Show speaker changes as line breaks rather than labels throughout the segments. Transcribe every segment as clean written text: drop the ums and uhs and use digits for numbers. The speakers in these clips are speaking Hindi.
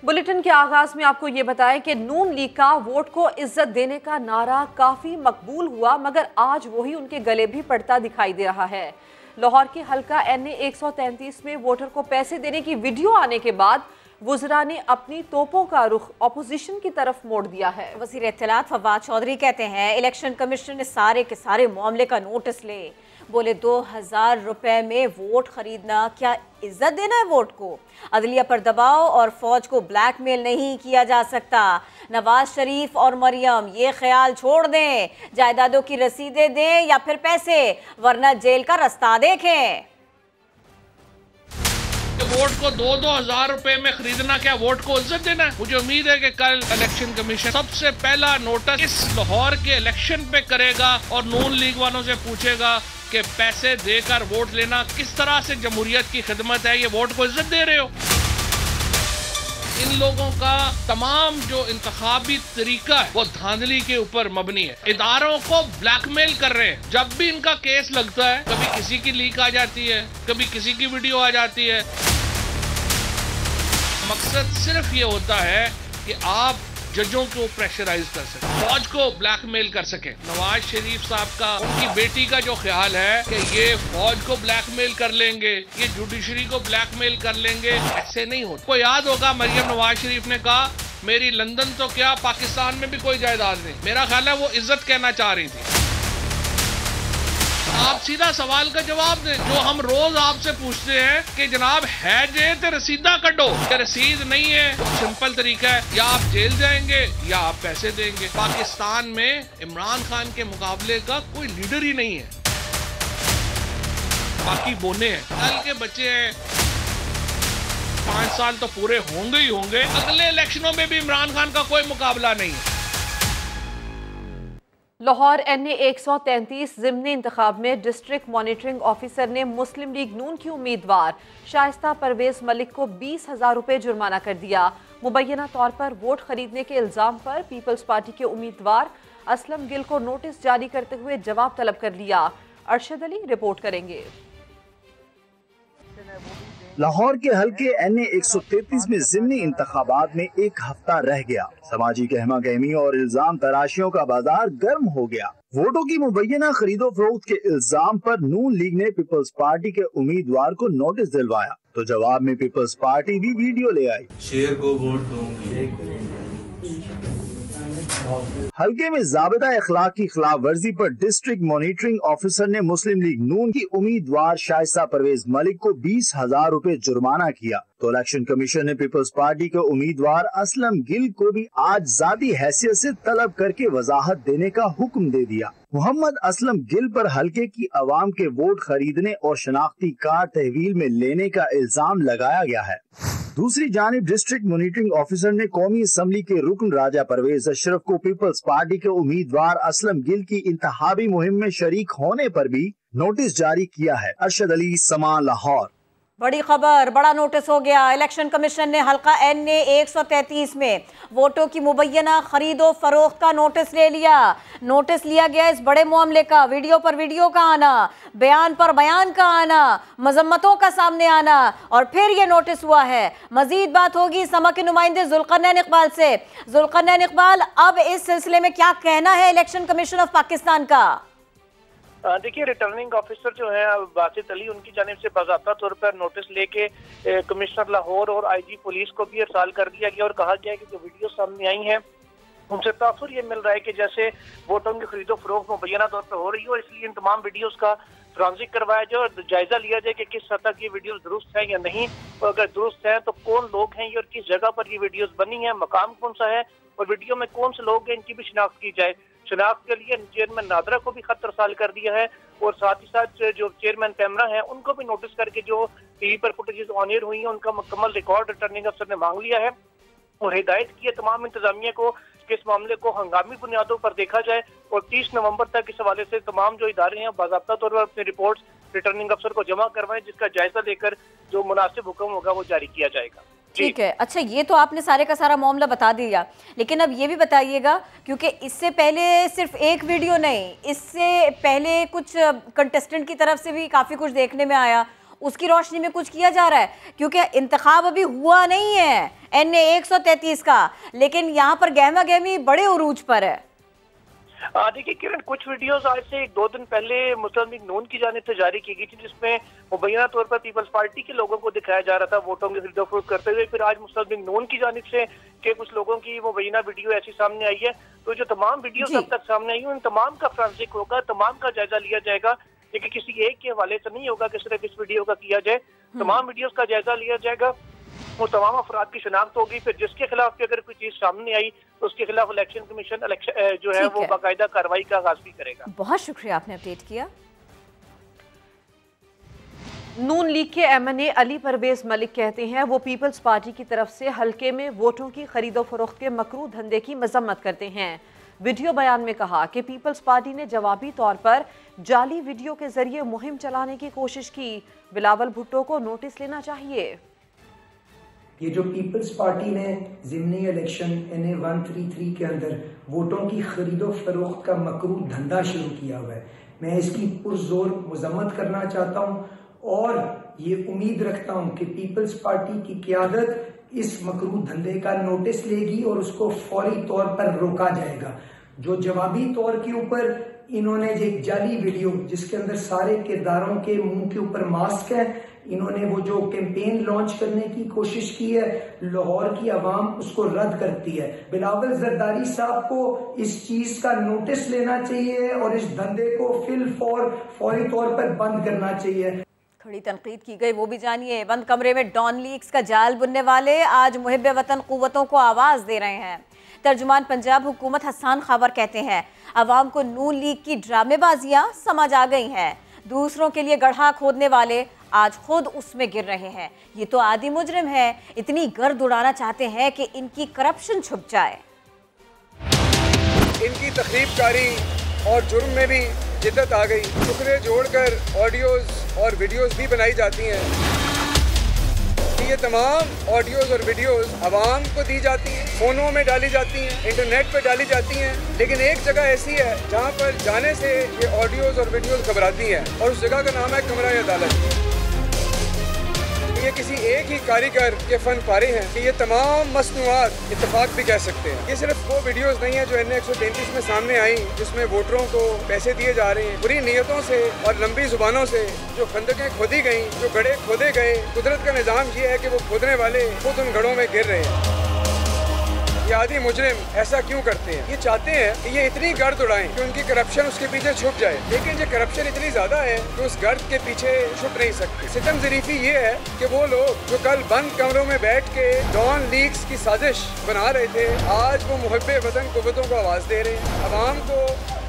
बुलेटिन के आगाज में आपको ये बताएं कि नून लीग का वोट को इज्जत देने का नारा काफी मकबूल हुआ, मगर आज वही उनके गले भी पड़ता दिखाई दे रहा है। लाहौर के हल्का NA 133 में वोटर को पैसे देने की वीडियो आने के बाद वुज़रा ने अपनी तोपों का रुख अपोजिशन की तरफ मोड़ दिया है।
वज़ीर इत्तलात फवाद चौधरी कहते हैं इलेक्शन कमीशन ने सारे के सारे मामले का नोटिस ले। बोले 2000 रुपए में वोट खरीदना क्या इज्जत देना है वोट को? अदलिया पर दबाव और फौज को ब्लैकमेल नहीं किया जा सकता। नवाज शरीफ और मरियम ये ख्याल छोड़ दें, जायदादों की रसीदें दें या फिर पैसे, वरना जेल का रास्ता देखें।
वोट को 2-2 हजार रुपए में खरीदना क्या वोट को इज्जत देना है? मुझे उम्मीद है कि कल इलेक्शन कमीशन सबसे पहला नोटिस इस लाहौर के इलेक्शन पे करेगा और नून लीग वालों से पूछेगा कि पैसे देकर वोट लेना किस तरह से जमहूरियत की खिदमत है, ये वोट को इज्जत दे रहे हो? इन लोगों का तमाम जो इंतखाबी तरीका है वो धांधली के ऊपर मबनी है। इदारों को ब्लैकमेल कर रहे हैं। जब भी इनका केस लगता है, कभी किसी की लीक आ जाती है, कभी किसी की वीडियो आ जाती है। मकसद सिर्फ ये होता है कि आप जजों को प्रेशराइज कर सके, फौज को ब्लैकमेल कर सके। नवाज शरीफ साहब का, उनकी बेटी का जो ख्याल है कि ये फौज को ब्लैकमेल कर लेंगे, ये जुडिशरी को ब्लैकमेल कर लेंगे, ऐसे नहीं होता। को याद होगा मरियम नवाज शरीफ ने कहा मेरी लंदन तो क्या पाकिस्तान में भी कोई जायदाद नहीं। मेरा ख्याल है वो इज्जत कहना चाह रही थी। आप सीधा सवाल का जवाब दें जो हम रोज आपसे पूछते हैं कि जनाब है जे तो रसीदा कटो। क्या रसीद नहीं है? सिंपल तरीका है, या आप जेल जाएंगे या आप पैसे देंगे। पाकिस्तान में इमरान खान के मुकाबले का कोई लीडर ही नहीं है, बाकी बोने हैं। कल के बच्चे हैं, 5 साल तो पूरे होंगे ही होंगे। अगले इलेक्शनों में भी इमरान खान का कोई मुकाबला नहीं है।
लाहौर NA 133 ज़िमनी इंतखाब में डिस्ट्रिक्ट मॉनिटरिंग ऑफिसर ने मुस्लिम लीग नून की उम्मीदवार शाइस्ता परवेज मलिक को 20,000 रुपये जुर्माना कर दिया। मुबैना तौर पर वोट खरीदने के इल्जाम पर पीपल्स पार्टी के उम्मीदवार असलम गिल को नोटिस जारी करते हुए जवाब तलब कर लिया। अरशद अली रिपोर्ट करेंगे।
लाहौर के हल्के NA 133 में ज़िमनी इंतखाबात में एक हफ्ता रह गया। समाजी कहमा कहमी और इल्जाम तराशियों का बाजार गर्म हो गया। वोटों की मुबैना खरीदो फरोख्त के इल्जाम पर नून लीग ने पीपल्स पार्टी के उम्मीदवार को नोटिस दिलवाया, तो जवाब में पीपल्स पार्टी भी वीडियो ले आई।
शेर को वोट दूंगी।
हल्के में ज़ाबिता इखलाक की खिलाफ वर्जी पर डिस्ट्रिक्ट मॉनिटरिंग ऑफिसर ने मुस्लिम लीग नून की उम्मीदवार शाइस्ता परवेज मलिक को 20,000 रुपए जुर्माना किया, तो इलेक्शन कमीशन ने पीपल्स पार्टी के उम्मीदवार असलम गिल को भी आज जाती हैसियत से तलब करके वजाहत देने का हुक्म दे दिया। मोहम्मद असलम गिल पर हल्के की अवाम के वोट खरीदने और शनाख्ती कार्ड तहवील में लेने का इल्जाम लगाया गया है। दूसरी जानिब डिस्ट्रिक्ट मॉनिटरिंग ऑफिसर ने कौमी असम्बली के रुकन राजा परवेज अशरफ को पीपल्स पार्टी के उम्मीदवार असलम गिल की इंतहाबी मुहिम में शरीक होने पर भी नोटिस जारी किया है। अरशद अली, समा, लाहौर।
बड़ी खबर, बड़ा नोटिस हो गया। इलेक्शन कमीशन ने हल्का NA 133 में वोटों की मुबैना खरीदो फरोख्त का नोटिस ले लिया। नोटिस लिया गया इस बड़े मामले का, वीडियो पर वीडियो का आना, बयान पर बयान का आना, मजम्मतों का सामने आना, और फिर ये नोटिस हुआ है। मजीद बात होगी समा के नुमाइंदे जुल्करनैन इकबाल से। जुल्करनैन इकबाल, अब इस सिलसिले में क्या कहना है इलेक्शन कमीशन ऑफ पाकिस्तान का?
देखिए, रिटर्निंग ऑफिसर जो है बासित अली, उनकी जानिब से बाज़ाब्ता तौर पर नोटिस लेके कमिश्नर लाहौर और IG पुलिस को भी इरसाल कर दिया गया और कहा गया कि जो वीडियो सामने आई हैं उनसे तासुर ये मिल रहा है कि जैसे वोटों की खरीदो फरोख्त मुबैना तौर पर हो रही हो, इसलिए इन तमाम वीडियोस का फोरेंसिक करवाया जाए और जायजा लिया जाए कि किस हद तक ये वीडियोस दुरुस्त है या नहीं, और अगर दुरुस्त है तो कौन लोग हैं ये और किस जगह पर ये वीडियोस बनी है, मकाम कौन सा है और वीडियो में कौन से लोग हैं, इनकी भी शिनाख्त की जाए। शिनाख्त के लिए चेयरमैन नादरा को भी खत इरसाल कर दिया है और साथ ही साथ जो चेयरमैन कैमरा है उनको भी नोटिस करके जो टीवी पर फुटेजेस ऑन एयर हुई है उनका मुकम्मल रिकॉर्ड रिटर्निंग अफसर ने मांग लिया है और हिदायत की है तमाम इंतजामिया को कि इस मामले को हंगामी बुनियादों पर देखा जाए और 30 नवंबर तक इस हवाले से तमाम जो इदारे हैं बाज़ाब्ता तौर पर अपनी रिपोर्ट्स रिटर्निंग अफसर को जमा करवाएं, जिसका जायजा लेकर जो मुनासिब हुक्म होगा वो जारी किया जाएगा।
ठीक है, अच्छा, ये तो आपने सारे का सारा मामला बता दिया, लेकिन अब ये भी बताइएगा, क्योंकि इससे पहले सिर्फ एक वीडियो नहीं, इससे पहले कुछ कंटेस्टेंट की तरफ से भी काफ़ी कुछ देखने में आया। उसकी रोशनी में कुछ किया जा रहा है? क्योंकि इंतखाब अभी हुआ नहीं है NA 133 का, लेकिन यहाँ पर गहमा गहमी बड़े उरूज पर है।
देखिए किरण, कुछ वीडियोस आज से 1-2 दिन पहले मुस्लिम लीग नून की जानिब से जारी की गई थी, जिसमें मुबैना तौर पर पीपल्स पार्टी के लोगों को दिखाया जा रहा था वोटों की खरीदोफरोख्त करते हुए। फिर आज मुस्लिम लीग नून की जानिब से के कुछ लोगों की मुबैना वीडियो ऐसी सामने आई है। तो जो तमाम वीडियो अब तक सामने आई है, उन तमाम का फ्रांसिक होगा, तमाम का जायजा लिया जाएगा। लेकिन किसी एक के हवाले से नहीं होगा कि सिर्फ इस वीडियो का किया जाए, तमाम वीडियोस का जायजा लिया जाएगा। वो तमाम अफराद की शिनाख्त होगी। फिर जिसके खिलाफ भी अगर कोई चीज सामने आई तो उसके खिलाफ इलेक्शन कमीशन जो है वो बाकायदा कार्रवाई का आगाज भी करेगा।
बहुत शुक्रिया, आपने अपडेट किया।
नून लीग के MNA अली परवेज मलिक कहते हैं वो पीपल्स पार्टी की तरफ से हल्के में वोटों की खरीदो फरोख्त के मकरू धंधे की मजम्मत करते हैं। वीडियो बयान में कहा कि पीपल्स पार्टी ने जवाबी तौर पर जाली वीडियो के जरिए मुहिम चलाने की कोशिश की। बिलावल भुट्टो को नोटिस लेना चाहिए।
ये जो पीपल्स पार्टी ने ज़िमनी इलेक्शन NA 133 के अंदर वोटों की खरीदो फरोख्त का मकरू धंधा शुरू किया हुआ है, मैं इसकी पुरजोर मजम्मत करना चाहता हूँ और ये उम्मीद रखता हूँ कि पीपल्स पार्टी की क़यादत इस मकरू धंधे का नोटिस लेगी और उसको फौरी तौर पर रोका जाएगा। जो जवाबी तौर के ऊपर इन्होंने एक जाली वीडियो जिसके अंदर सारे किरदारों के मुंह के ऊपर मास्क है, इन्होंने वो जो कैंपेन लॉन्च करने की कोशिश की है, लाहौर की आवाम उसको रद्द करती है। बिलावल जरदारी साहब को इस चीज का नोटिस लेना चाहिए और इस धंधे को फौरी तौर पर बंद करना चाहिए।
खड़ी तनकीद की गई, वो भी जानिए। बंद कमरे में डॉन लीग्स का जाल बुनने वाले आज मुहिब वतन कुव्वतों को आवाज दे रहे हैं। तर्जुमान पंजाब हुकूमत हसन खावर कहते हैं अवाम को नून लीग की ड्रामेबाजियां समझ आ गई हैं। दूसरों के लिए गड्ढा खोदने वाले आज खुद उसमें गिर रहे हैं। ये तो आदि मुजरिम है, इतनी गर्द उड़ाना चाहते हैं कि इनकी करप्शन छुप जाए।
इनकी तखरीबकारी और जुर्म में भी जिद्दत आ गई। टुकड़े जोड़कर ऑडियोज और वीडियोस भी बनाई जाती हैं। ये तमाम ऑडियोज और वीडियोस आवाम को दी जाती हैं, फोनों में डाली जाती हैं, इंटरनेट पर डाली जाती हैं। लेकिन एक जगह ऐसी है जहाँ पर जाने से ये ऑडियोज और वीडियोस घबराती हैं और उस जगह का नाम है कमरा अदालत। ये किसी एक ही कारीगर के फन पारे हैं कि ये तमाम मसनूआत इत्तेफाक भी कह सकते हैं। ये सिर्फ वो वीडियोस नहीं है जो NA 133 में सामने आई, जिसमें वोटरों को पैसे दिए जा रहे हैं बुरी नीयतों से और लंबी जुबानों से। जो खंदकें खोदी गई, जो गड्ढे खोदे गए, कुदरत का निज़ाम ये है कि वो खोदने वाले खुद उन गड्ढों में गिर रहे हैं। ये आदि मुजरिम ऐसा क्यों करते हैं? ये चाहते हैं कि ये इतनी गर्द उड़ाएं कि उनकी करप्शन उसके पीछे छुप जाए। लेकिन ये करप्शन इतनी ज्यादा है कि उस गर्द के पीछे छुप नहीं सकती। सितम ज़रीफ़ी ये है कि वो लोग जो कल बंद कमरों में बैठ के डॉन लीग्स की साजिश बना रहे थे, आज वो मुहब्बे वतन कुव्वतों को आवाज़ दे रहे हैं। अवाम को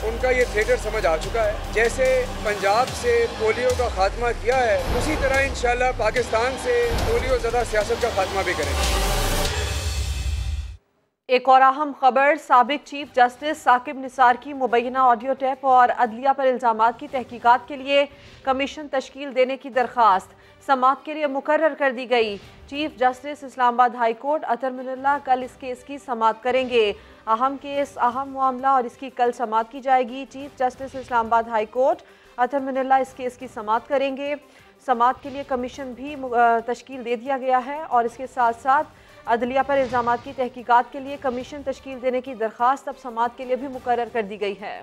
उनका ये थिएटर समझ आ चुका है। जैसे पंजाब से पोलियो का खात्मा किया है, उसी तरह इंशाल्लाह पाकिस्तान से पोलियो ज़्यादा सियासत का खात्मा भी करेंगे।
एक और अहम खबर, साबिक चीफ जस्टिस साकिब निसार की मुबैना ऑडियो टेप और अदलिया पर इल्जामात की तहकीकात के लिए कमीशन तश्कील देने की दरख्वास्त समाअत के लिए मुकर्रर कर दी गई। Chief justice Islamabad high court Athar Minallah कल इस केस की समाअत करेंगे। अहम केस, अहम मामला और इसकी कल समाअत की जाएगी। Chief justice Islamabad high court Athar Minallah इस केस की समाअत करेंगे। समाअत के लिए कमीशन भी तश्कील दे दिया गया है और इसके साथ साथ अदलिया पर इल्जामात की तहकीकात के लिए कमीशन तश्कील देने की दरख्वास्त अब समाअत के लिए भी मुकर्रर कर दी गई है।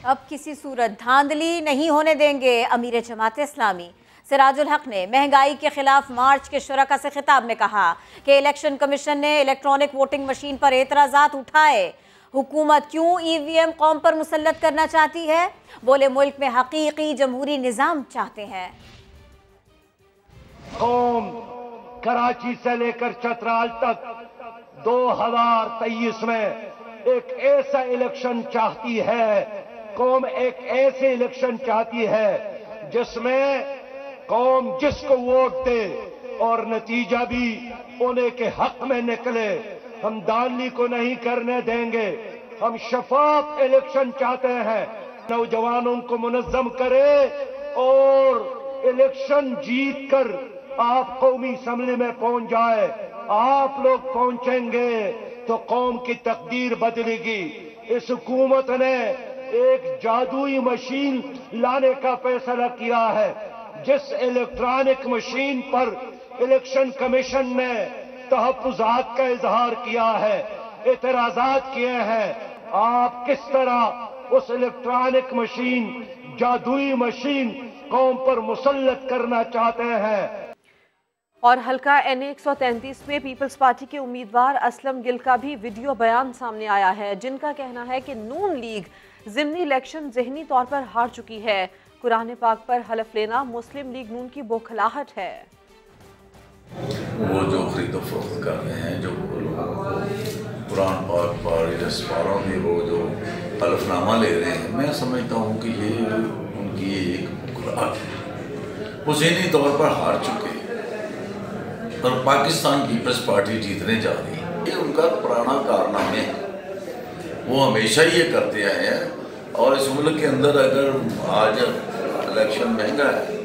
अब किसी सूरत धांधली नहीं होने देंगे। अमीर जमात इस्लामी सिराजुल हक ने महंगाई के खिलाफ मार्च के शुरका से खिताब में कहा कि इलेक्शन कमीशन ने इलेक्ट्रॉनिक वोटिंग मशीन पर एतराज़ात उठाए। हुकूमत क्यों EVM कौम पर मुसल्लत करना चाहती है? बोले मुल्क में हकीकी जमहूरी निज़ाम चाहते हैं।
कौम कराची से लेकर चतराल तक 2023 में एक ऐसा इलेक्शन चाहती है। कौम एक ऐसे इलेक्शन चाहती है जिसमें कौम जिसको वोट दे और नतीजा भी उन्हें के हक में निकले। हम दानली को नहीं करने देंगे। हम शफाफ इलेक्शन चाहते हैं। नौजवानों को मुनज़्ज़म करे और इलेक्शन जीत कर आप कौमी असम्बली में पहुंच जाए। आप लोग पहुंचेंगे तो कौम की तकदीर बदलेगी। इस हुकूमत ने एक जादुई मशीन लाने का फैसला किया है। जिस इलेक्ट्रॉनिक मशीन पर इलेक्शन कमीशन ने तहफ्फुज़ात का इजहार किया है, एतराजात किए हैं, आप किस तरह उस इलेक्ट्रॉनिक मशीन, जादुई मशीन कौम पर मुसल्लत करना चाहते हैं।
और हल्का NA 133 में पीपल्स पार्टी के उम्मीदवार असलम गिल का भी वीडियो बयान सामने आया है, जिनका कहना है कि नून लीग ज़िमनी इलेक्शन ज़हनी तौर पर हार चुकी है। कुरान पाक पर हलफ लेना मुस्लिम लीग नून की बौखलाहट है।
वो जो खरीदो फरोख्त कर रहे हैं, जो कुरान पाक पर या सवारों में वो जो हलफनामा ले रहे हैं, मैं समझता हूँ कि ये उनकी एक खुराक है। वो ज़हनी तौर पर हार चुके हैं और पाकिस्तान पीपल्स पार्टी जीतने जा रही है। ये उनका पुराना कारनामा है, वो हमेशा ये करते आए हैं। और इस मुल्क के अंदर अगर आज इलेक्शन महंगा है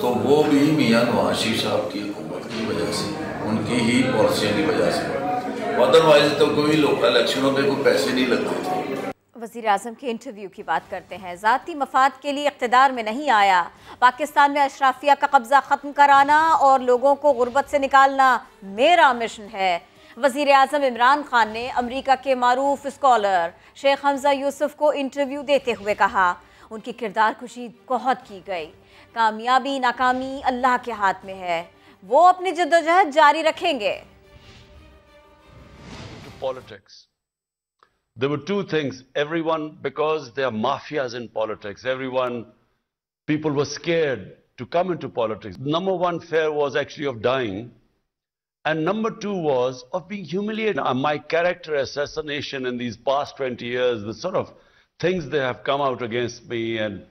तो वो भी मियां नवाज शरीफ साहब की हुकूमत की वजह से, उनकी ही पॉलिसियों की वजह से। अदरवाइज तो कोई लोकल इलेक्शनों पे कोई पैसे नहीं लगते थे।
वज़ीर आज़म के इंटरव्यू की बात करते हैं। ज़ाती मफाद के लिए इक़्तिदार में नहीं आया, पाकिस्तान में अशराफिया का कब्ज़ा ख़त्म कराना और लोगों को गुर्बत से निकालना मेरा मिशन है। वज़ीर आज़म इमरान खान ने अमरीका के मारूफ स्कॉलर शेख हमजा यूसुफ को इंटरव्यू देते हुए कहा, उनकी किरदार कुशी बहुत की गई, कामयाबी नाकामी अल्लाह के हाथ में है, वो अपनी जद्दोजहद जारी रखेंगे।
Politics. There were two things. Everyone, because there are mafias in politics, people were scared to come into politics. Number one fear was actually of dying. And number two was of being humiliated. My character assassination in these past 20 years, the sort of things they have come out against me and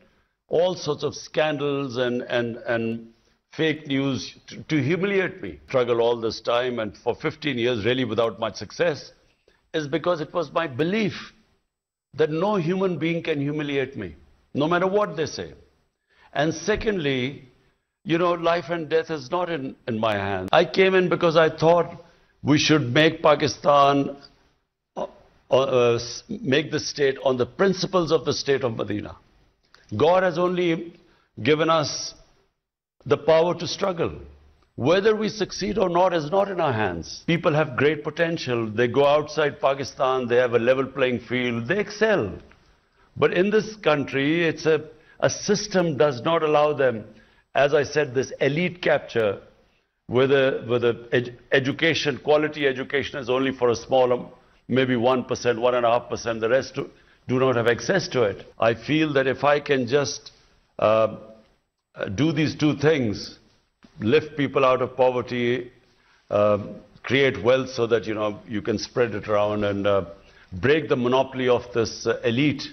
all sorts of scandals and fake news to humiliate me. Struggle all this time and for 15 years really without much success is because it was my belief that no human being can humiliate me, no matter what they say. And secondly, you know, life and death is not in my hands. I came in because I thought we should make Pakistan, make the state on the principles of the state of Medina. God has only given us the power to struggle. Whether we succeed or not is not in our hands. People have great potential. They go outside Pakistan, they have a level playing field, they excel. But in this country, it's a system does not allow them. As I said, this elite capture, where the education, quality education is only for a small, maybe 1%, 1.5%, the rest do not have access to it. I feel that if I can just do these two things, lift people out of poverty, create wealth so that, you know, you can spread it around and break the monopoly of this elite,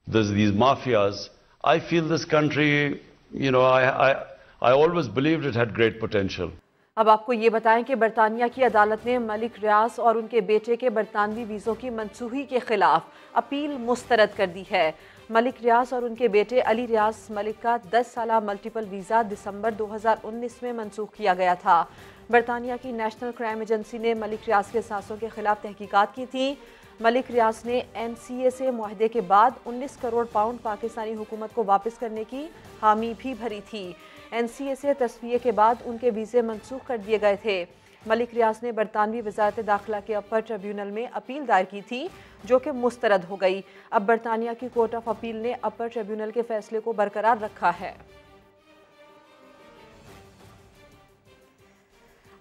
these mafias, I feel this country, you know, I always believed it had great potential.
अब आपको ये बताएं कि बरतानिया की अदालत ने मलिक रियाज और उनके बेटे के बरतानवी वीज़ों की मनसूखी के खिलाफ अपील मुस्तरद कर दी है। मलिक रियाज और उनके बेटे अली रियाज मलिक का 10 साला मल्टीपल वीज़ा दिसंबर 2019 में मनसूख किया गया था। बरतानिया की नेशनल क्राइम एजेंसी ने मलिक रियाज के सासों के खिलाफ तहकीकात की थी। मलिक रियाज ने NCA से मुआहदे के बाद 19 करोड़ पाउंड पाकिस्तानी हुकूमत को वापस करने की हामी भी भरी थी। NCA से तस्वीर के बाद उनके वीज़े मनसूख कर दिए गए थे। मलिक रियाज ने बरतानवी वजारत दाखिला के अपर ट्रिब्यूनल में अपील दायर की थी, जो कि मुस्तरद हो गई। अब बरतानिया की कोर्ट ऑफ अपील ने अपर ट्रिब्यूनल के फैसले को बरकरार रखा है।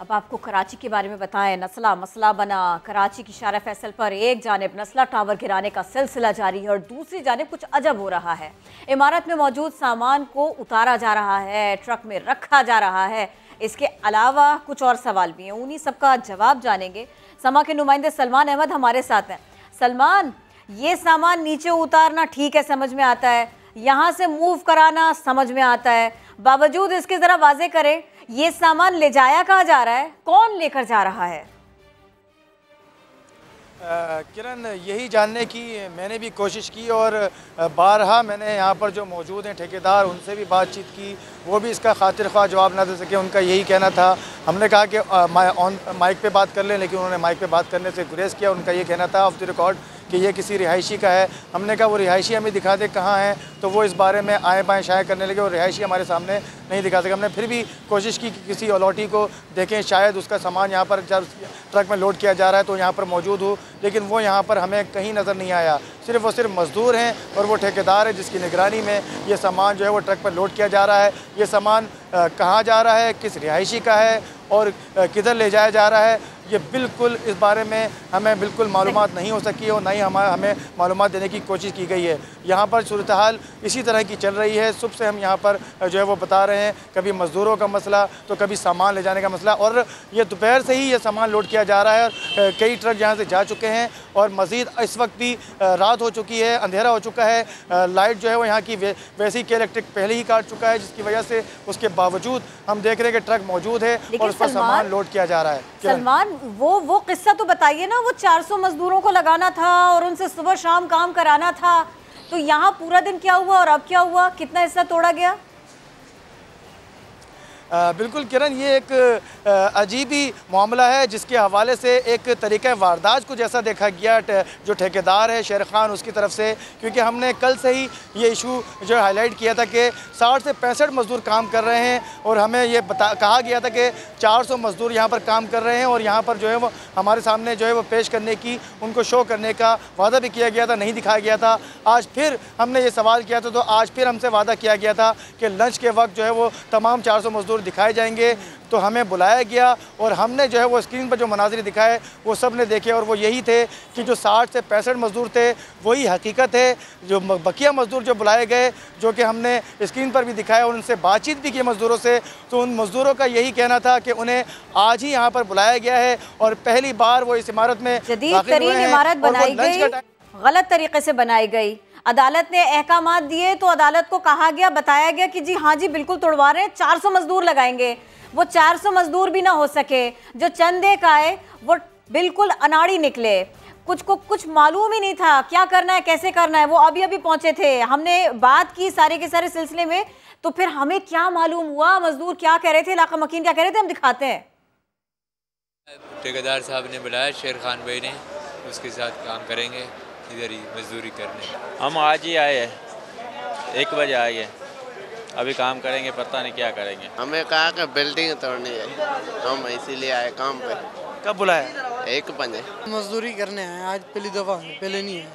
अब आपको कराची के बारे में बताएं। नस्ला मसला बना। कराची की शारा फैसल पर एक जानिब नस्ला टावर गिराने का सिलसिला जारी है और दूसरी जानिब कुछ अजब हो रहा है। इमारत में मौजूद सामान को उतारा जा रहा है, ट्रक में रखा जा रहा है। इसके अलावा कुछ और सवाल भी हैं, उन्हीं सबका जवाब जानेंगे। समा के नुमाइंदे सलमान अहमद हमारे साथ हैं। सलमान, ये सामान नीचे उतारना ठीक है, समझ में आता है, यहाँ से मूव कराना समझ में आता है, बावजूद इसके ज़रा वाजे करें, ये सामान ले जाया कहाँ जा रहा है, कौन लेकर जा रहा है?
किरण, यही जानने की मैंने भी कोशिश की और बारहा मैंने यहाँ पर जो मौजूद हैं ठेकेदार, उनसे भी बातचीत की, वो भी इसका खातिर ख्वाह जवाब ना दे सके। उनका यही कहना था, हमने कहा कि माइक पे बात कर लें, लेकिन उन्होंने माइक पे बात करने से गुरेज किया। उनका ये कहना था ऑफ द रिकॉर्ड कि ये किसी रिहायशी का है। हमने कहा वो रिहायशी हमें दिखा दे कहाँ है, तो वो इस बारे में आए बाएँ शाये करने लगे और रिहायशी हमारे सामने नहीं दिखा सके। हमने फिर भी कोशिश की कि किसी अलॉटी को देखें, शायद उसका सामान यहाँ पर जब ट्रक में लोड किया जा रहा है तो यहाँ पर मौजूद हो, लेकिन वो यहाँ पर हमें कहीं नज़र नहीं आया। सिर्फ और सिर्फ मज़दूर हैं और वो ठेकेदार है जिसकी निगरानी में ये सामान जो है वो ट्रक पर लोड किया जा रहा है। ये सामान कहाँ जा रहा है, किस रिहायशी का है और किधर ले जाया जा रहा है, ये बिल्कुल इस बारे में हमें बिल्कुल मालूमात नहीं हो सकी और ना ही हमें मालूमात देने की कोशिश की गई है। यहाँ पर सूरत हाल इसी तरह की चल रही है। सुबह से हम यहाँ पर जो है वो बता रहे हैं, कभी मज़दूरों का मसला तो कभी सामान ले जाने का मसला, और ये दोपहर से ही ये सामान लोड किया जा रहा है और कई ट्रक यहाँ से जा चुके हैं और मज़ीद इस वक्त भी रात हो चुकी है, अंधेरा हो चुका है। लाइट जो है वो यहाँ की वैसी के इलेक्ट्रिक पहले ही काट चुका है, जिसकी वजह से उसके बावजूद हम देख रहे हैं कि ट्रक मौजूद है और उस पर सामान लोड किया जा रहा है।
सलमान, वो किस्सा तो बताइए ना, वो 400 मजदूरों को लगाना था और उनसे सुबह शाम काम कराना था, तो यहाँ पूरा दिन क्या हुआ और अब क्या हुआ, कितना हिस्सा तोड़ा गया?
बिल्कुल किरण, ये एक अजीब ही मामला है जिसके हवाले से एक तरीक़ा वारदात को जैसा देखा गया जो ठेकेदार है शेर खान उसकी तरफ से, क्योंकि हमने कल से ही ये इशू जो हाईलाइट किया था कि 60 से 65 मज़दूर काम कर रहे हैं और हमें ये कहा गया था कि 400 मज़दूर यहाँ पर काम कर रहे हैं और यहाँ पर जो है वो हमारे सामने जो है वो पेश करने की, उनको शो करने का वादा भी किया गया था, नहीं दिखाया गया था। आज फिर हमने ये सवाल किया था तो आज फिर हमसे वादा किया गया था कि लंच के वक्त जो है वो तमाम 400 मज़दूर दिखाए जाएंगे, तो हमें बुलाया गया और हमने जो है वो स्क्रीन पर जो मनाज़िर दिखाए वो सब ने देखे और वो यही थे कि जो 60 से 65 मज़दूर थे वही हकीकत है। जो बकिया मज़दूर जो बुलाए गए, जो कि हमने स्क्रीन पर भी दिखाया और उनसे बातचीत भी की मज़दूरों से, तो उन मज़दूरों का यही कहना था कि उन्हें आज ही यहाँ पर बुलाया गया है और पहली बार वो इस इमारत में
जदीद-तरीन इमारत बनाई गई, गलत तरीके से बनाई गई। अदालत ने अहकामात दिए तो अदालत को कहा गया, बताया गया कि जी हाँ जी बिल्कुल तोड़वा रहे हैं, 400 मजदूर लगाएंगे। वो 400 मजदूर भी ना हो सके, जो चंद एक आए वो बिल्कुल अनाड़ी निकले, कुछ मालूम ही नहीं था क्या करना है कैसे करना है। वो अभी अभी पहुंचे थे, हमने बात की सारे के सारे सिलसिले में, तो फिर हमें क्या मालूम हुआ मजदूर क्या कह रहे थे, इलाका मकीन क्या कह रहे थे, हम दिखाते हैं।
ठेकेदार साहब ने बुलाया, शेर खान भाई ने, उसके साथ काम करेंगे, इधर ही मजदूरी करने।
हम आज ही आए हैं, 1 बजे आए हैं, अभी काम करेंगे, पता नहीं क्या करेंगे।
हमें कहा कि बिल्डिंग तोड़नी है, हम इसीलिए आए काम पे।
कब बुलाया?
1 बजे।
मजदूरी करने आए आज, पहली दफ़ा, पहले नहीं है।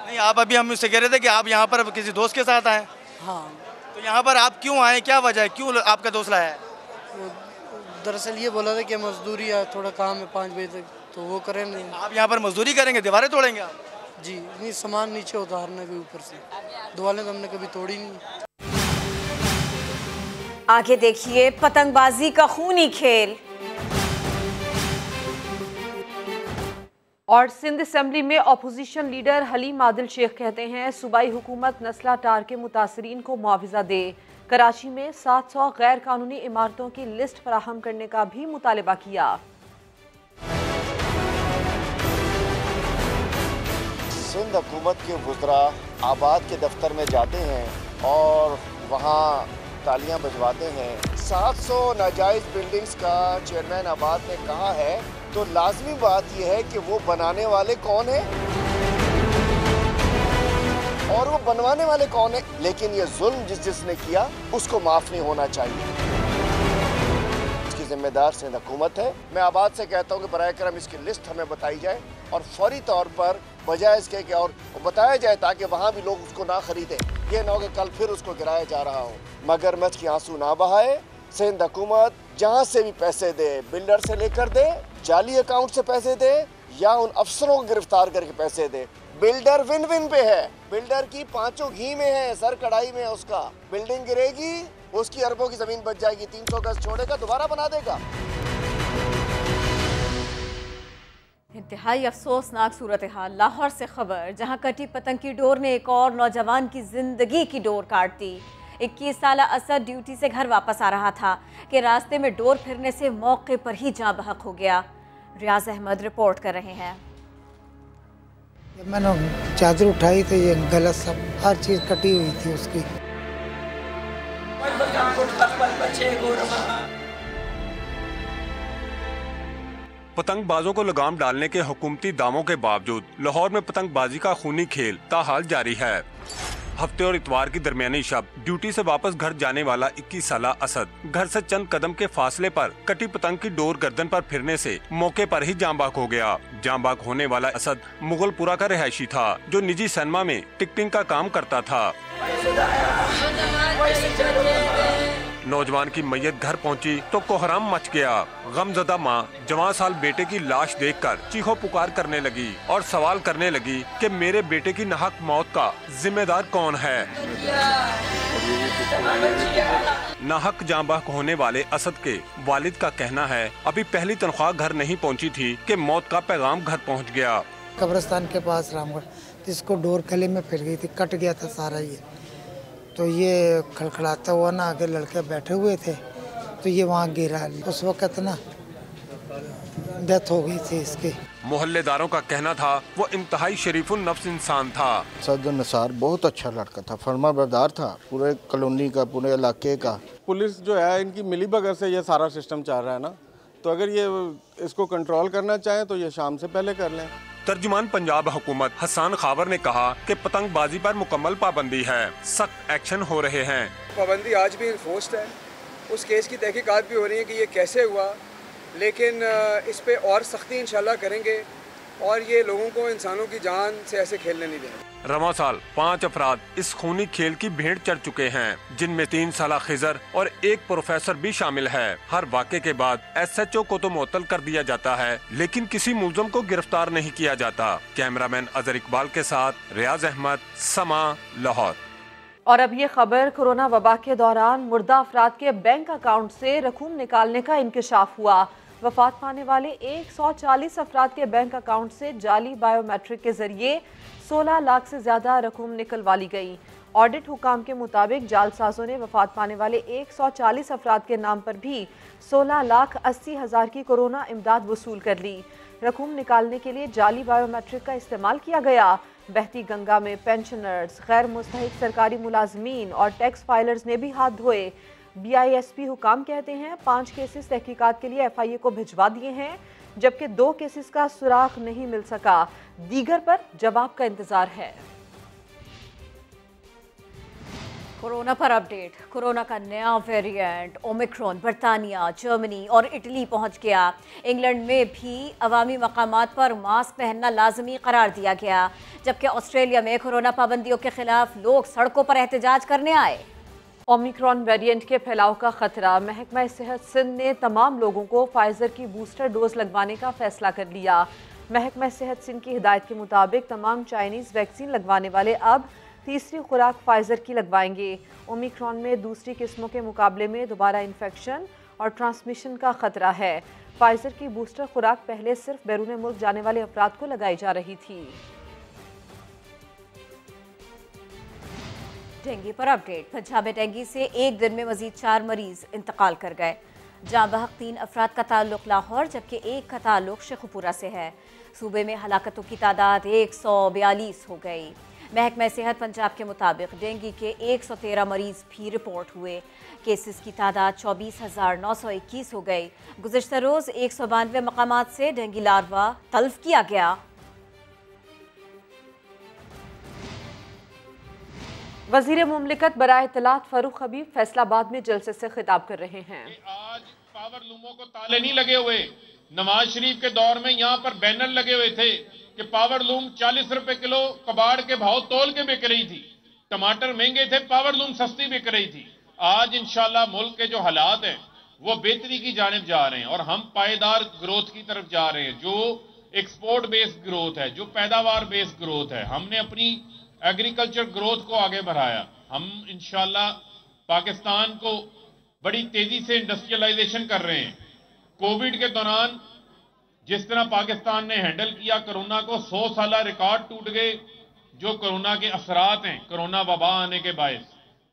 नहीं, आप अभी हम उससे कह रहे थे कि आप यहाँ पर किसी दोस्त के साथ आए।
हाँ,
तो यहाँ पर आप क्यों आए, क्या वजह है, क्यों आपका दोस्त लाया है?
दरअसल ये बोला था कि मजदूरी है, थोड़ा काम है 5 बजे तक, तो वो करें नहीं।
आप यहाँ पर मजदूरी करेंगे, दीवारें तोड़ेंगे आप?
जी नहीं, सामान नीचे उतारने के ऊपर से, दीवारें तो हमने कभी तोड़ी नहीं।
आगे देखिए पतंगबाजी का खूनी खेल।
और सिंध असेंबली में अपोजिशन लीडर हलीम आदिल शेख कहते हैं सूबाई हुकूमत नस्ला टार के मुतासरीन को मुआवजा दे। कराची में 700 गैर कानूनी इमारतों की लिस्ट फराहम करने का भी मुतालबा किया।
सिंध हुकूमत के वुज़रा आबाद के दफ्तर में जाते हैं और वहाँ तालियां बजवाते हैं। 700 नाजायज़ बिल्डिंग्स का चेयरमैन आबाद ने कहा है, तो लाजमी बात यह है कि वो बनाने वाले कौन है और वो बनवाने वाले कौन है। लेकिन ये जुल्म जिसने किया उसको माफ़ नहीं होना चाहिए, इसकी जिम्मेदार सिंध हुकूमत है। मैं आबाद से कहता हूँ कि बराए करम इसकी लिस्ट हमें बताई जाए और फौरी तौर पर बजाय इसके कि और बताया जाए ताकि वहाँ भी लोग उसको ना खरीदें। ये ना हो कि कल फिर उसको गिराया जा रहा हो। मगरमच्छ के आंसू ना बहाए। सिंध हुकूमत जहाँ से भी पैसे दे, बिल्डर से लेकर दे, जाली अकाउंट से पैसे दे या उन अफसरों को गिरफ्तार करके पैसे दे। बिल्डर विन विन पे है, बिल्डर की 5 घी में है, सर कढ़ाई में है उसका। बिल्डिंग गिरेगी, उसकी अरबों की जमीन बच जाएगी, 300 गज छोड़ेगा, दोबारा बना देगा।
इंतहाई अफसोसनाक सूरत हाल लाहौर से खबर, जहां कटी पतंग की डोर ने एक और नौजवान की जिंदगी की डोर काट दी। 21 साल असद ड्यूटी से घर वापस आ रहा था कि रास्ते में डोर फिरने से मौके पर ही जाँ बहक हो गया। रियाज अहमद रिपोर्ट कर रहे हैं।
जब मैंने चादर उठाई तो ये गलत सब हर चीज़ कटी हुई थी उसकी।
पतंगबाजों को लगाम डालने के हुकूमती दावों के बावजूद लाहौर में पतंगबाजी का खूनी खेल ताहाल जारी है। हफ्ते और इतवार की दरमियानी शब ड्यूटी से वापस घर जाने वाला 21 साला असद घर से चंद कदम के फासले पर कटी पतंग की डोर गर्दन पर फिरने से मौके पर ही जांबाक हो गया। जांबाक होने वाला असद मुगलपुरा का रिहायशी था जो निजी सिनेमा में टिकटिंग का काम करता था। नौजवान की मैयत घर पहुंची तो कोहराम मच गया। गमजदा माँ जवां साल बेटे की लाश देखकर चीखो पुकार करने लगी और सवाल करने लगी कि मेरे बेटे की नाहक मौत का जिम्मेदार कौन है। नाहक जांबाक होने वाले असद के वालिद का कहना है अभी पहली तनख्वाह घर नहीं पहुंची थी कि मौत का पैगाम घर पहुंच गया।
कब्रिस्तान के पास रामगढ़, जिसको डोर गले में फिर गई थी, कट गया था सारा ये, तो ये खड़खड़ाता हुआ ना आगे लड़के बैठे हुए थे तो ये वहाँ गिरा। उस वक़्त ना डेथ हो गई थी इसकी।
मोहल्लेदारों का कहना था वो इंतहाई शरीफुल नफ्स इंसान था।
सदर निसार बहुत अच्छा लड़का था, फरमाबरदार था पूरे कॉलोनी का, पूरे इलाके का।
पुलिस जो है इनकी मिलीभगत से ये सारा सिस्टम चल रहा है ना, तो अगर ये इसको कंट्रोल करना चाहें तो ये शाम से पहले कर लें।
तर्जुमान पंजाब हुकूमत हसन खावर ने कहा कि पतंगबाजी पर मुकम्मल पाबंदी है, सख्त एक्शन हो रहे हैं।
पाबंदी आज भी इन्फोर्स्ड है, उस केस की तहकीकात भी हो रही है कि ये कैसे हुआ, लेकिन इस पे और सख्ती इंशाल्लाह करेंगे और ये लोगों को इंसानों की जान से ऐसे खेलने नहीं देंगे।
रवां साल 5 अफराद इस खूनी खेल की भेंट चढ़ चुके हैं, जिनमें 3 साला खिजर और एक प्रोफेसर भी शामिल है। हर वाक़े के बाद SHO को तो मुअत्तल कर दिया जाता है, लेकिन किसी मुलज़म को गिरफ्तार नहीं किया जाता। कैमरामैन अजहर इकबाल के साथ रियाज अहमद, समा, लाहौर।
और अब ये खबर, कोरोना वबा के दौरान मुर्दा अफराद के बैंक अकाउंट से रकूम निकालने का इंकशाफ हुआ। वफात पाने वाले 140 अफराद के बैंक अकाउंट से जाली बायोमेट्रिक के जरिए 16 लाख से ज्यादा रकूम निकलवा ली गई। ऑडिट हुकाम के मुताबिक जालसाजों ने वफात पाने वाले 140 अफराद के नाम पर भी 16,80,000 की कोरोना इमदाद वसूल कर ली। रकूम निकालने के लिए जाली बायोमेट्रिक का इस्तेमाल किया गया। बहती गंगा में पेंशनर्स, गैर मुस्तहिक सरकारी मुलाजमीन और टैक्स फाइलर्स ने भी हाथ धोए। BISP हुकाम कहते हैं 5 केसेस तहकीकात के लिए FIA को भिजवा दिए हैं, जबकि 2 केसेस का सुराग नहीं मिल सका। दीगर पर जवाब का इंतजार है।
कोरोना पर अपडेट। कोरोना का नया वेरिएंट ओमिक्रॉन बरतानिया, जर्मनी और इटली पहुंच गया। इंग्लैंड में भी अवामी मकामात पर मास्क पहनना लाजमी करार दिया गया, जबकि ऑस्ट्रेलिया में कोरोना पाबंदियों के खिलाफ लोग सड़कों पर एहतजाज करने आए।
ओमिक्रॉन वेरिएंट के फैलाव का खतरा, महकमा सेहत सिंध ने तमाम लोगों को फाइजर की बूस्टर डोज लगवाने का फैसला कर लिया। महकमा सेहत सिंध की हिदायत के मुताबिक तमाम चाइनीज़ वैक्सीन लगवाने वाले अब तीसरी खुराक फाइजर की लगवाएंगे। ओमिक्रॉन में दूसरी किस्मों के मुकाबले में दोबारा इन्फेक्शन और ट्रांसमिशन का खतरा है। फाइजर की बूस्टर खुराक पहले सिर्फ बैरून मुल्क जाने वाले अफराद को लगाई जा रही थी।
डेंगू पर अपडेट। पंजाब में डेंगू से एक दिन में मजीद 4 मरीज इंतकाल कर गए। जाँ बहक 3 अफराद का ताल्लुक लाहौर, जबकि एक का ताल्लुक शेखुपुरा से है। सूबे में हलाकतों की तादाद 142 हो गई। महकमा सेहत पंजाब के मुताबिक डेंगू के 113 मरीज भी रिपोर्ट हुए। केसेस की तादाद 24,921 हो गई। गुज़िश्ता रोज़ 192 मकामात से डेंगू लार्वा तल्फ किया गया।
वज़ीर मुमलिकत बराए इत्तलात फारूक हबीब फैसलाबाद में जलसे से खिताब कर रहे हैं।
आज पावर लूमों को ताले नहीं लगे हुए। नवाज शरीफ के दौर में यहाँ पर बैनर लगे हुए थे कि पावर लूम 40 रुपए किलो कबाड़ के भाव तोल के बिक रही थी। टमाटर महंगे थे, पावर लूम सस्ती बिक रही थी। आज इंशाल्लाह मुल्क के जो हालात हैं वो बेहतरी की जानिब जा रहे हैं और हम पायदार ग्रोथ की तरफ जा रहे हैं, जो एक्सपोर्ट बेस्ड ग्रोथ है, जो पैदावार बेस्ड ग्रोथ है। हमने अपनी एग्रीकल्चर ग्रोथ को आगे बढ़ाया। हम इंशाल्लाह पाकिस्तान को बड़ी तेजी से इंडस्ट्रियलाइजेशन कर रहे हैं। कोविड के दौरान जिस तरह पाकिस्तान ने हैंडल किया कोरोना को, 100 साल रिकॉर्ड टूट गए जो कोरोना के असरात हैं कोरोना वबा आने के बायस।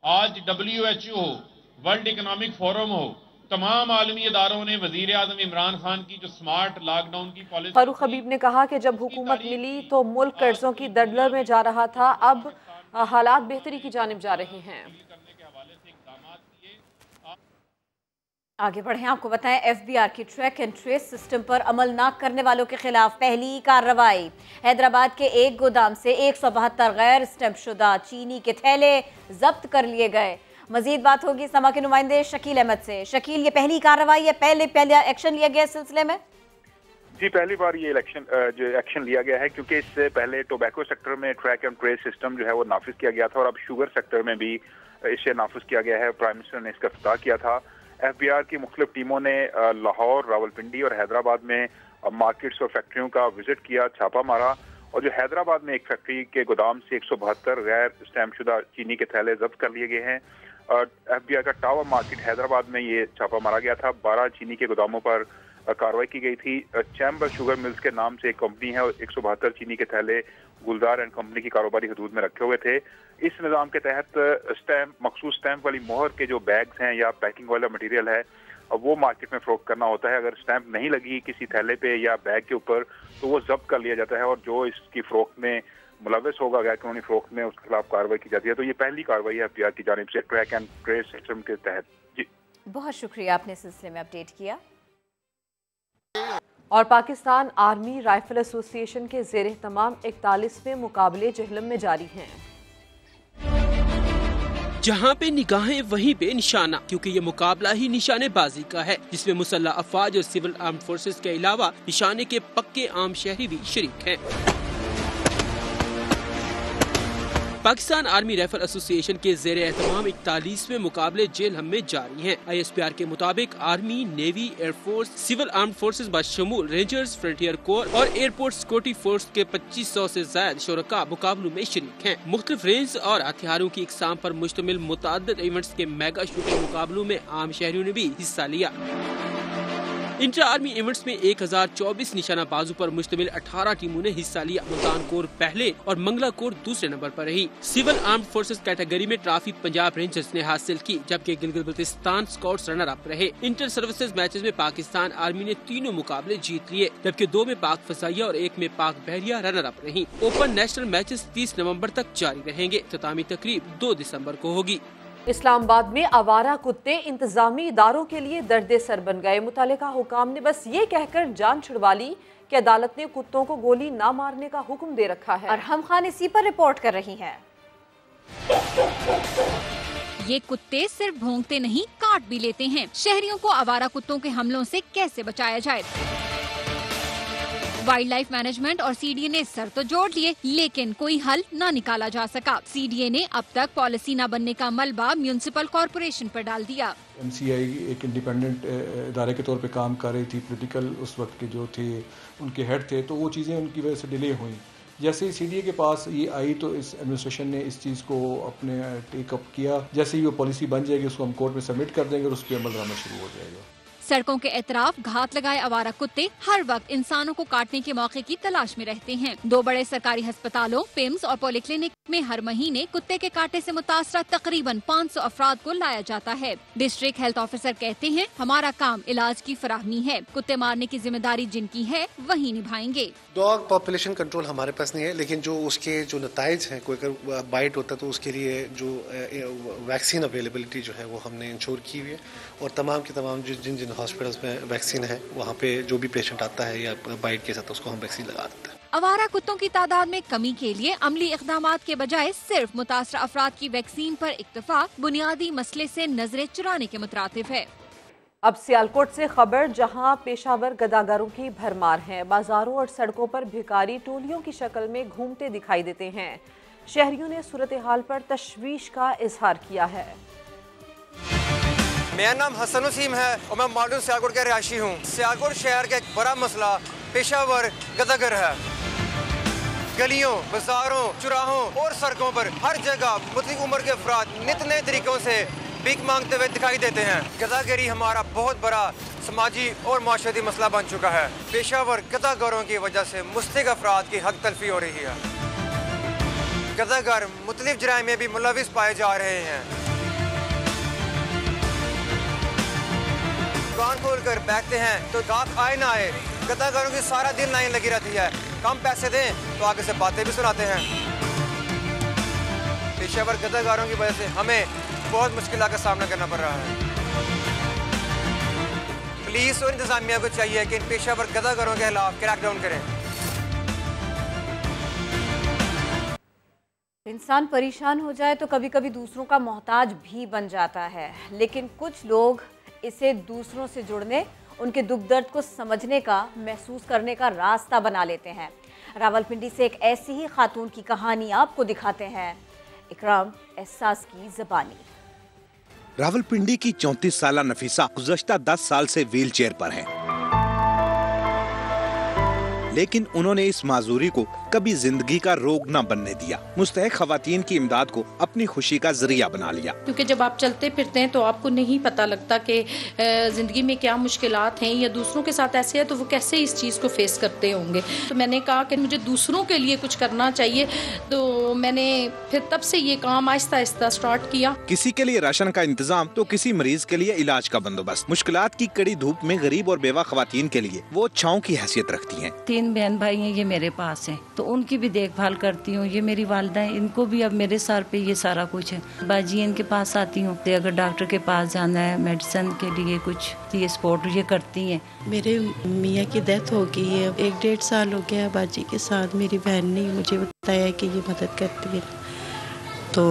आज WHO हो, वर्ल्ड इकोनॉमिक फोरम हो, तमाम आलमी इदारों ने वजीर आजम इमरान खान की जो स्मार्ट लॉकडाउन की पॉलिसी।
फारूक हबीब ने कहा कि जब हुकूमत मिली तो मुल्क कर्जों की दलदल में जा रहा था, अब हालात बेहतरी की जानिब जा रहे हैं।
आगे बढ़ें, आपको बताएं एफबीआर की ट्रैक एंड ट्रेस सिस्टम पर अमल न करने वालों के खिलाफ पहली कार्रवाई। हैदराबाद के एक गोदाम से 172 गैर स्टैंप शुदा चीनी के थैले जब्त कर लिए गए। मजीद बात होगी समा के नुमाइंदे शकील अहमद से। शकील, ये पहली कार्रवाई है, पहले एक्शन लिया गया इस सिलसिले में?
जी, पहली बार ये एक्शन लिया गया है, क्योंकि इससे पहले टोबैको सेक्टर में ट्रैक एंड ट्रेस सिस्टम जो है वो नाफिज किया गया था और अब शुगर सेक्टर में भी इसे नाफिज किया गया है। प्राइम मिनिस्टर ने इसका इफ्तिताह किया था। एफबीआर की मुख्तलिफ टीमों ने लाहौर, रावलपिंडी और हैदराबाद में मार्केट्स और फैक्ट्रियों का विजिट किया, छापा मारा, और जो हैदराबाद में एक फैक्ट्री के गोदाम से 172 गैर स्टैंप शुदा चीनी के थैले जब्त कर लिए गए हैं। एफबीआर का टावर मार्केट हैदराबाद में ये छापा मारा गया था। 12 चीनी के गोदामों पर कार्रवाई की गई थी। चैम्बर शुगर मिल्स के नाम से एक कंपनी है और 172 चीनी के थैले गुलजार एंड कंपनी की कारोबारी हदूद में रखे हुए थे। इस निज़ाम के तहत मखसूस स्टैंप वाली मोहर के जो बैग्स हैं या पैकिंग वाला मटेरियल है वो मार्केट में फरोख्त करना होता है। अगर स्टैंप नहीं लगी किसी थैले पे या बैग के ऊपर तो वो जब्त कर लिया जाता है और जो इसकी फरोख्त में मुलविस होगा, गैर कानूनी फरोख्त में, उसके खिलाफ कार्रवाई की जाती है। तो ये पहली कार्रवाई है एफबीआर की जानिब से ट्रैक एंड ट्रेस सिस्टम के तहत। जी,
बहुत शुक्रिया, आपने इस सिलसिले में अपडेट किया।
और पाकिस्तान आर्मी राइफल एसोसिएशन के ज़ेर तमाम 41वें मुकाबले जहलम में जारी हैं।
जहां पे निगाहें वहीं पे निशाना, क्योंकि ये मुकाबला ही निशानेबाजी का है, जिसमें मुसल्लह अफवाज और सिविल आर्म्ड फोर्सेस के अलावा निशाने के पक्के आम शहरी भी शरीक हैं। पाकिस्तान आर्मी राइफल एसोसिएशन के ज़ेर एहतमाम 41वें मुकाबले जेलहम में जारी हैं। ISPR के मुताबिक army, navy, air force, civil armed forces बशमूल रेंजर्स, फ्रंटियर कोर और एयरपोर्ट सिक्योरिटी फोर्स के 2500 से ज्यादा शुरका मुकाबलों में शरीक हैं। मुख्तलिफ रेंज और हथियारों की इकसाम पर मुश्तमिल मुतअद्दिद इवेंट्स के मेगा शूटिंग मुकाबलों में आम शहरियों ने भी हिस्सा लिया। इंटर आर्मी इवेंट्स में 1024 निशाना बाजू पर मुश्तमिल 18 टीमों ने हिस्सा लिया। मुल्तान कोर पहले और मंगला कोर दूसरे नंबर पर रही। सिविल आर्म्ड फोर्सेस कैटेगरी में ट्रॉफी पंजाब रेंजर्स ने हासिल की, जबकि गिलगित-बल्तिस्तान स्काउट्स रनर अप रहे। इंटर सर्विसेज मैचेस में पाकिस्तान आर्मी ने तीनों मुकाबले जीत लिए, जबकि 2 में पाक फजाइया और 1 में पाक बहरिया रनर अप रही। ओपन नेशनल मैचेस 30 नवम्बर तक जारी रहेंगे। इख्तितामी तकरीब 2 दिसम्बर को होगी।
इस्लामाबाद में आवारा कुत्ते इंतजामी इदारों के लिए दर्द सर बन गए। मुतल्लिका हुकाम ने बस ये कहकर जान छुड़वा ली कि अदालत ने कुत्तों को गोली ना मारने का हुक्म दे रखा है।
और हम खान इसी पर रिपोर्ट कर रही हैं।
ये कुत्ते सिर्फ भौंकते नहीं, काट भी लेते हैं। शहरियों को आवारा कुत्तों के हमलों से कैसे बचाया जाए? वाइल्ड लाइफ मैनेजमेंट और CDA ने सर तो जोड़ लिए, लेकिन कोई हल न निकाला जा सका। CDA ने अब तक पॉलिसी न बनने का मलबा म्यूनिसिपल कॉरपोरेशन पर डाल दिया।
MCI एक इंडिपेंडेंट इदारे के तौर पे काम कर रही थी। पॉलिटिकल उस वक्त के जो थे उनके हेड थे, तो वो चीज़ें उनकी वजह से डिले हुई। जैसे ही CDA के पास ये आई तो इस एडमिनिस्ट्रेशन ने इस चीज़ को अपने टेकअप किया। जैसे ही वो पॉलिसी बन जाएगी उसको हम कोर्ट में सबमिट कर देंगे और उस पर अमल आना शुरू हो जाएगा।
सड़कों के एतराफ घात लगाए आवारा कुत्ते हर वक्त इंसानों को काटने के मौके की तलाश में रहते हैं। 2 बड़े सरकारी अस्पतालों, पिम्स और पॉलीक्लिनिक में हर महीने कुत्ते के काटे से मुतासरा तकरीबन 500 अफराद को लाया जाता है। डिस्ट्रिक्ट हेल्थ ऑफिसर कहते हैं, हमारा काम इलाज की फराहमी है, कुत्ते मारने की जिम्मेदारी जिनकी है वही निभाएंगे।
डॉग पॉपुलेशन कंट्रोल हमारे पास नहीं है, लेकिन जो उसके जो नताइज हैं, कोई अगर बाइट होता है तो उसके लिए जो वैक्सीन अवेलेबिलिटी जो है वो हमने इंश्योर की हुई है और तमाम के तमाम जिन जिन हॉस्पिटल्स में वैक्सीन है वहाँ पे जो भी पेशेंट आता है या बाइट के साथ उसको हम वैक्सीन लगा देते हैं।
आवारा कुत्तों की तादाद में कमी के लिए अमली इक़दामात के बजाय सिर्फ मुतासरा अफराद की वैक्सीन पर इक्तफा बुनियादी मसले से नजरें चुराने के मुतरातिफ है।
अब सियालकोट से खबर, जहां पेशावर गदागरों की भरमार है। बाजारों और सड़कों पर भिखारी टोलियों की शक्ल में घूमते दिखाई देते हैं। शहरियों ने सूरत हाल पर तशवीश का इजहार किया है।
मेरा नाम हसन वसीम है और मैं मॉडर्न सियालकोट का रिहायशी हूँ। सियालकोट शहर का एक बड़ा मसला पेशावर गदागर है। गलियों, बाजारों, चौराहों और सड़कों पर हर जगह मुख्तलिफ उम्र के अफराद नित नए तरीकों से भीख मांगते हुए दिखाई देते हैं। गदागरी हमारा बहुत बड़ा समाजी और माशरती मसला बन चुका है। पेशावर गदागरों की वजह से मुस्तहिक अफराद की हक तलफी हो रही है। गदागर मुख्तलिफ जराइम में भी मुलविस पाए जा रहे हैं। दुकान खोल कर बैठते हैं तो गाहक आए ना आए, गदागरों की सारा दिन लाइन लगी रहती है। कम पैसे दें तो आगे से बातें भी सुनाते हैं। पेशेवर गदागरों की वजह से हमें बहुत मुश्किलों का सामना करना पड़ रहा है।
पुलिस और इंतजामिया को चाहिए कि इन पेशावर गदागरों के खिलाफ क्रैकडाउन करें।
इंसान परेशान हो जाए तो कभी कभी दूसरों का मोहताज भी बन जाता है, लेकिन कुछ लोग इसे दूसरों से जुड़ने, उनके दुख दर्द को समझने का, महसूस करने का रास्ता बना लेते हैं। रावलपिंडी से एक ऐसी ही खातून की कहानी आपको दिखाते हैं, इकराम एहसास की ज़बानी।
रावलपिंडी की 34 साला नफीसा गुज़श्ता 10 साल से व्हील चेयर पर है, लेकिन उन्होंने इस माजूरी को कभी जिंदगी का रोग न बनने दिया। मुस्तहक खवातीन की इमदाद को अपनी खुशी का जरिया बना लिया।
क्योंकि जब आप चलते फिरते हैं तो आपको नहीं पता लगता कि जिंदगी में क्या मुश्किलात हैं, या दूसरों के साथ ऐसे है तो वो कैसे इस चीज़ को फेस करते होंगे। तो मैंने कहा कि मुझे दूसरों के लिए कुछ करना चाहिए, तो मैंने फिर तब से ये काम आहिस्ता आहिस्ता स्टार्ट किया।
किसी के लिए राशन का इंतजाम तो किसी मरीज के लिए इलाज का बंदोबस्त। मुश्किलात की कड़ी धूप में गरीब और बेवा खवातीन के लिए वो छांव की हैसियत रखती हैं।
3 बहन भाई हैं, ये मेरे पास हैं, तो उनकी भी देखभाल करती हूँ। ये मेरी वालिदा है, इनको भी अब मेरे सर पे ये सारा कुछ है। बाजी इनके पास आती हूँ, अगर डॉक्टर के पास जाना है, मेडिसिन के लिए कुछ, ये सपोर्ट ये करती हैं।
मेरे मियाँ की डेथ हो गई है, 1-1.5 साल हो गया बाजी के साथ। मेरी बहन ने मुझे बताया कि ये मदद करती है, तो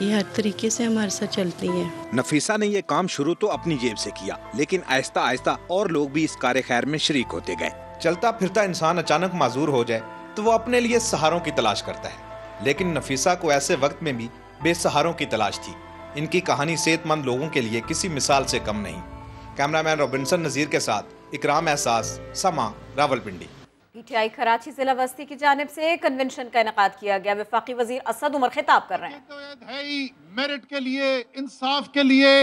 ये हर तरीके से हमारे साथ चलती हैं।
नफीसा ने ये काम शुरू तो अपनी जेब से किया, लेकिन आहिस्ता आहिस्ता और लोग भी इस कार्य खैर में शरीक होते गए।
चलता फिरता इंसान अचानक माजूर हो जाए तो वो अपने लिए सहारों की तलाश करता है, लेकिन नफीसा को ऐसे वक्त में भी बेसहारों की तलाश थी। इनकी कहानी सेहतमंद लोगों के लिए किसी मिसाल से कम नहीं। कैमरामैन रॉबिन्सन नज़ीर के साथ इकराम एहसास, समा, रावलपिंडी।
पीटीआई कराची जिला बस्ती की जानिब से कन्वेंशन का इनेकाद किया गया। वफाकी वजीर असद उमर खिताब कर रहे हैं।
मेरिट के लिए, इंसाफ के लिए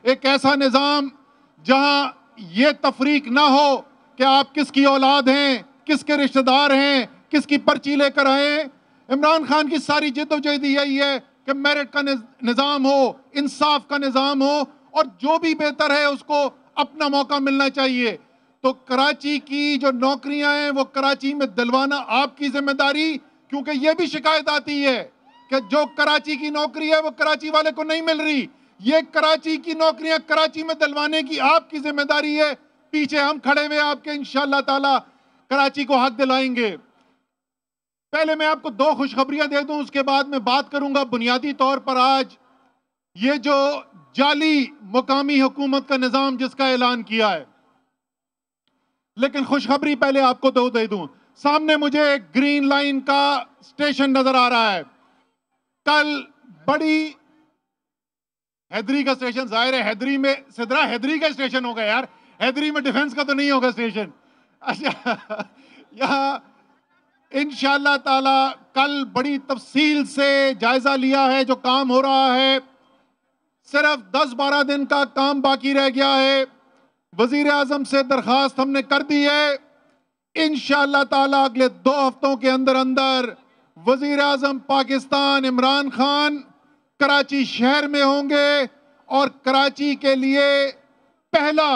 एक ऐसा निज़ाम जहां ये तफरीक ना हो कि आप किसकी औलाद हैं, किसके रिश्तेदार हैं, किसकी पर्ची लेकर आए। इमरान खान की सारी जिद्दोजहद यही है कि मेरिट का निज़ाम हो, इंसाफ का निज़ाम हो, और जो भी बेहतर है उसको अपना मौका मिलना चाहिए। तो कराची की जो नौकरियां हैं वो कराची में दिलवाना आपकी जिम्मेदारी, क्योंकि ये भी शिकायत आती है कि जो कराची की नौकरी है वो कराची वाले को नहीं मिल रही। ये कराची की नौकरियां कराची में दिलवाने की आपकी जिम्मेदारी है। पीछे हम खड़े हुए आपके, इंशाअल्लाह ताला कराची को हक दिलाएंगे। पहले मैं आपको 2 खुशखबरियां दे दूं, उसके बाद मैं बात करूंगा बुनियादी तौर पर आज ये जो जाली मुकामी हुकूमत का निज़ाम जिसका ऐलान किया है। लेकिन खुशखबरी पहले आपको दे दूं। सामने मुझे ग्रीन लाइन का स्टेशन नजर आ रहा है। कल बड़ी हैदरी का स्टेशन, जाहिर है हैदरी में सिदरा हैदरी का स्टेशन होगा यार, हैदरी में डिफेंस का तो नहीं होगा स्टेशन। अच्छा, यहाँ इंशाअल्लाह ताला कल बड़ी तफसील से जायजा लिया है जो काम हो रहा है। सिर्फ 10-12 दिन का काम बाकी रह गया है। वजीर आजम से दरखास्त हमने कर दी है। इंशाअल्लाह ताला अगले 2 हफ्तों के अंदर अंदर वजीर आजम पाकिस्तान इमरान खान कराची शहर में होंगे और कराची के लिए पहला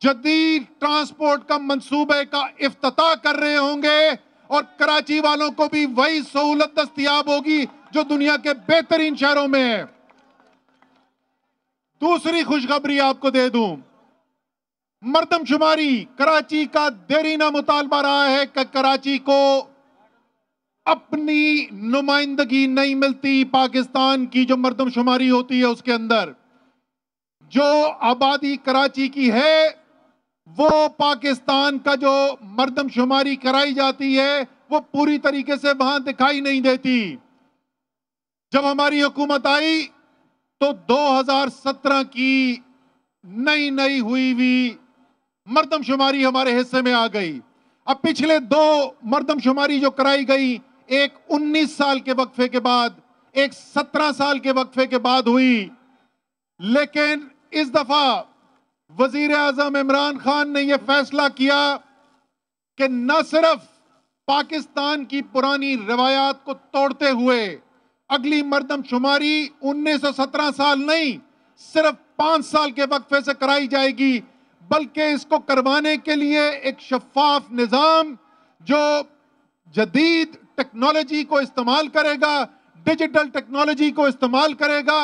जदीद ट्रांसपोर्ट का मंसूबे का इफ्तिताह कर रहे होंगे, और कराची वालों को भी वही सहूलत दस्तयाब होगी जो दुनिया के बेहतरीन शहरों में है। दूसरी खुशखबरी आपको दे दूं, मर्दमशुमारी कराची का देरीना मुतालबा रहा है कि कराची को अपनी नुमाइंदगी नहीं मिलती। पाकिस्तान की जो मर्दमशुमारी होती है उसके अंदर जो आबादी कराची की है, वो पाकिस्तान का जो मर्दमशुमारी कराई जाती है वो पूरी तरीके से वहां दिखाई नहीं देती। जब हमारी हुकूमत आई तो 2017 की नई हुई मर्दमशुमारी हमारे हिस्से में आ गई। अब पिछले 2 मर्दमशुमारी जो कराई गई, एक 19 साल के वक्फे के बाद, एक 17 साल के वक्फे के बाद हुई। लेकिन इस दफा वजीर आजम इमरान खान ने यह फैसला किया कि न सिर्फ पाकिस्तान की पुरानी रवायात को तोड़ते हुए अगली मर्दमशुमारी 1917 साल नहीं, सिर्फ 5 साल के वक्फे से कराई जाएगी, बल्कि इसको करवाने के लिए एक शफाफ निज़ाम जो जदीद टेक्नोलॉजी को इस्तेमाल करेगा, डिजिटल टेक्नोलॉजी को इस्तेमाल करेगा,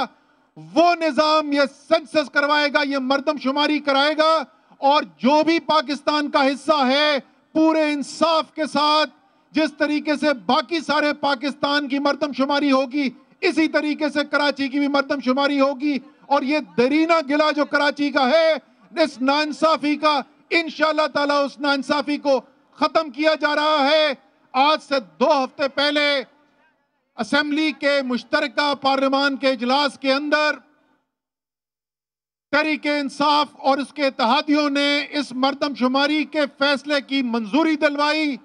वो निज़ाम ये सेंसस करवाएगा, ये मर्दमशुमारी कराएगा और जो भी पाकिस्तान का हिस्सा है पूरे इंसाफ के साथ जिस तरीके से बाकी सारे पाकिस्तान की मर्दमशुमारी होगी इसी तरीके से कराची की भी मर्दमशुमारी होगी। और ये दरीना गिला जो कराची का है इस नाइंसाफी का इंशाअल्लाह ताला उस नाइंसाफी को खत्म किया जा रहा है। आज से 2 हफ्ते पहले असेंबली के मुश्तरका पार्लियामान के इजलास के अंदर तहरीके इंसाफ और उसके इत्तेहादियों ने इस मर्दमशुमारी के फैसले की मंजूरी दिलवाई।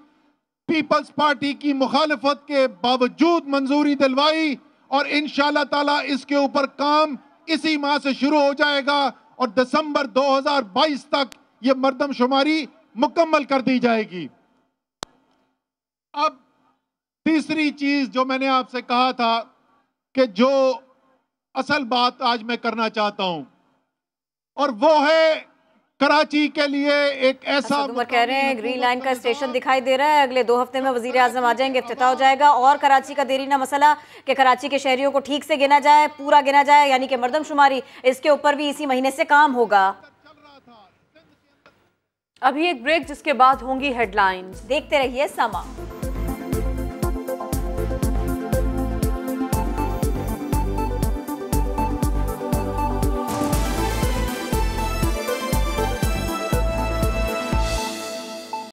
पीपल्स पार्टी की मुखालफत के बावजूद मंजूरी दिलवाई और इंशाअल्लाह ताला इसके ऊपर काम इसी माह से शुरू हो जाएगा और दिसंबर 2022 तक ये मर्दमशुमारी मुकम्मल कर दी जाएगी। अब तीसरी चीज जो मैंने आपसे कहा था कि जो असल बात आज मैं करना चाहता हूं और वो है कराची के लिए एक ऐसा
उमर कह रहे हैं ग्रीन लाइन का स्टेशन दिखाई दे रहा है, अगले 2 हफ्ते में वजीर आजम आ जाएंगे, इफ्तिताह हो जाएगा। और कराची का देरीना मसला कि कराची के शहरियों को ठीक से गिना जाए, पूरा गिना जाए, यानी कि मर्दमशुमारी, इसके ऊपर भी इसी महीने से काम होगा।
अभी एक ब्रेक जिसके बाद होंगी हेडलाइंस।
देखते रहिए समा।